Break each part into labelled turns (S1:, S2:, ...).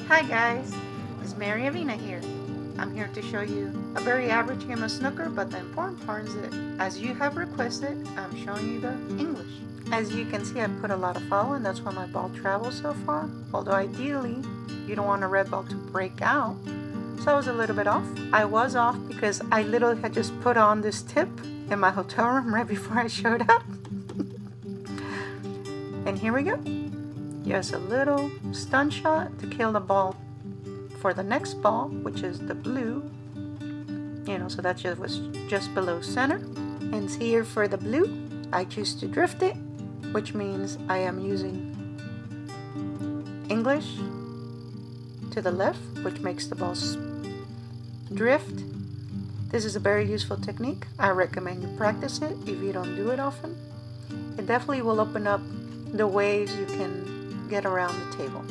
S1: Hi guys, it's Mary Avina here. I'm here to show you a very average game of snooker, but the important part is that as you have requested, I'm showing you the English. As you can see, I put a lot of follow and that's why my ball travels so far. Although ideally, you don't want a red ball to break out. So I was a little bit off. I was off because I literally had just put on this tip in my hotel room right before I showed up. And here we go. Just a little stun shot to kill the ball for the next ball, which is the blue. So that was just below center. And here for the blue, I choose to drift it, which means I am using English to the left, which makes the ball drift. This is a very useful technique. I recommend you practice it if you don't do it often. It definitely will open up the ways you can get around the table.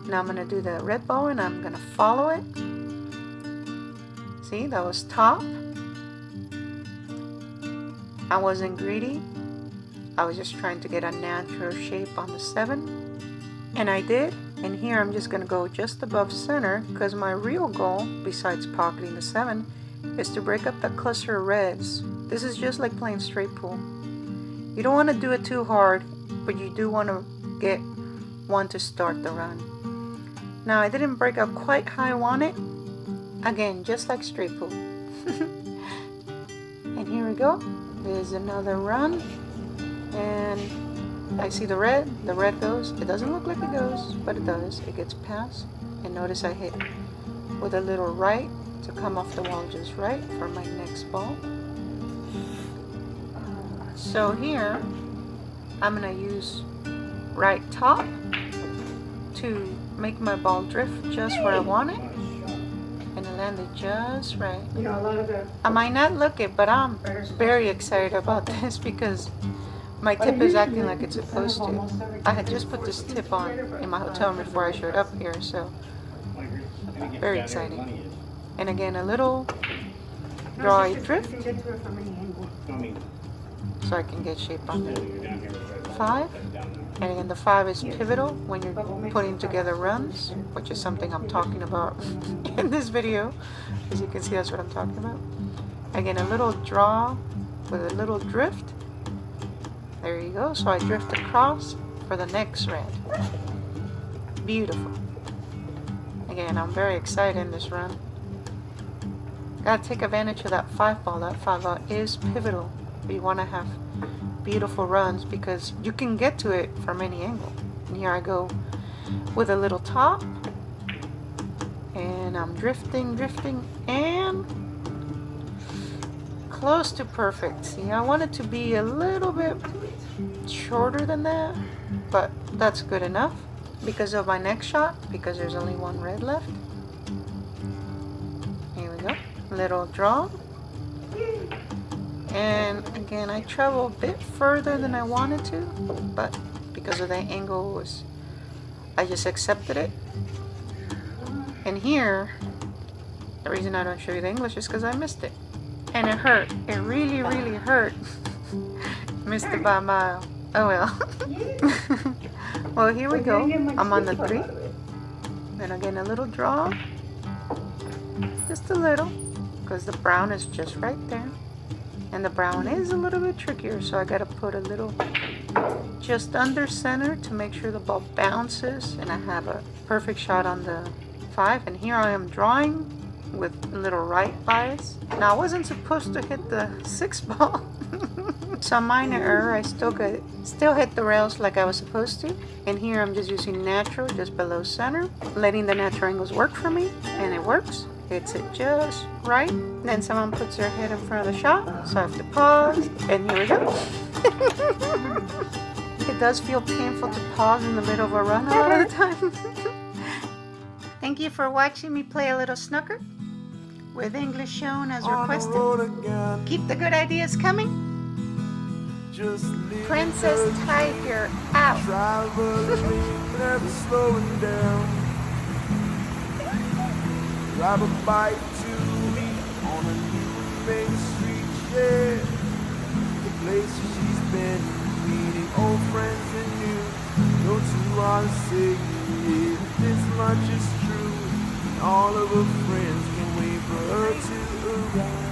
S1: Now I'm going to do the red ball and I'm going to follow it. See, that was top. I wasn't greedy. I was just trying to get a natural shape on the 7. And I did. And here I'm just going to go just above center because my real goal, besides pocketing the 7, is to break up the cluster of reds. This is just like playing straight pool. You don't want to do it too hard, but you do want to get one to start the run. Now I didn't break up quite how I want it. Again, just like straight pool. And here we go. There's another run. And I see the red goes. It doesn't look like it goes, but it does. It gets past. And notice I hit with a little right to come off the wall just right for my next ball. So here, I'm going to use right top to make my ball drift just where I want it. And it landed just right. I might not look it, but I'm very excited about this because my tip is acting like it's supposed to. I had just put this tip on in my hotel room before I showed up here, so very exciting. And again, a little draw drift so I can get shape on the 5. And again, the 5 is pivotal when you're putting together runs, which is something I'm talking about in this video. As you can see, that's what I'm talking about. Again, a little draw with a little drift. There you go. So I drift across for the next red. Beautiful. Again, I'm very excited in this run. Gotta take advantage of that 5 ball. That 5 ball is pivotal. You want to have beautiful runs because you can get to it from any angle. And here I go with a little top. And I'm drifting, and close to perfect. See, I want it to be a little bit shorter than that, but that's good enough because of my next shot, because there's only one red left. Here we go. Little draw. And again, I travel a bit further than I wanted to, but because of the angle, I just accepted it. And here, the reason I don't show you the English is because I missed it. And it hurt. It really hurt. Missed it by a mile. Oh well. Well, here we go. I'm on the 3. And again, a little draw. Just a little, because the brown is just right there. And the brown is a little bit trickier, so I gotta put a little just under center to make sure the ball bounces and I have a perfect shot on the 5. And here I am drawing with a little right bias. Now I wasn't supposed to hit the 6 ball. Some minor error. I still hit the rails like I was supposed to. And here I'm just using natural just below center, letting the natural angles work for me, and it works. Hits it just right. Then someone puts their head in front of the shot, so I have to pause, and here we go. It does feel painful to pause in the middle of a run a lot of the time. Thank you for watching me play a little snooker with English shown as requested. Keep the good ideas coming. Princess Tiger out.
S2: Grab a bite to eat on a new main street, yeah. The place she's been meeting old friends and new. Don't you wanna say you live this much is true. All of her friends can wait for her to arrive.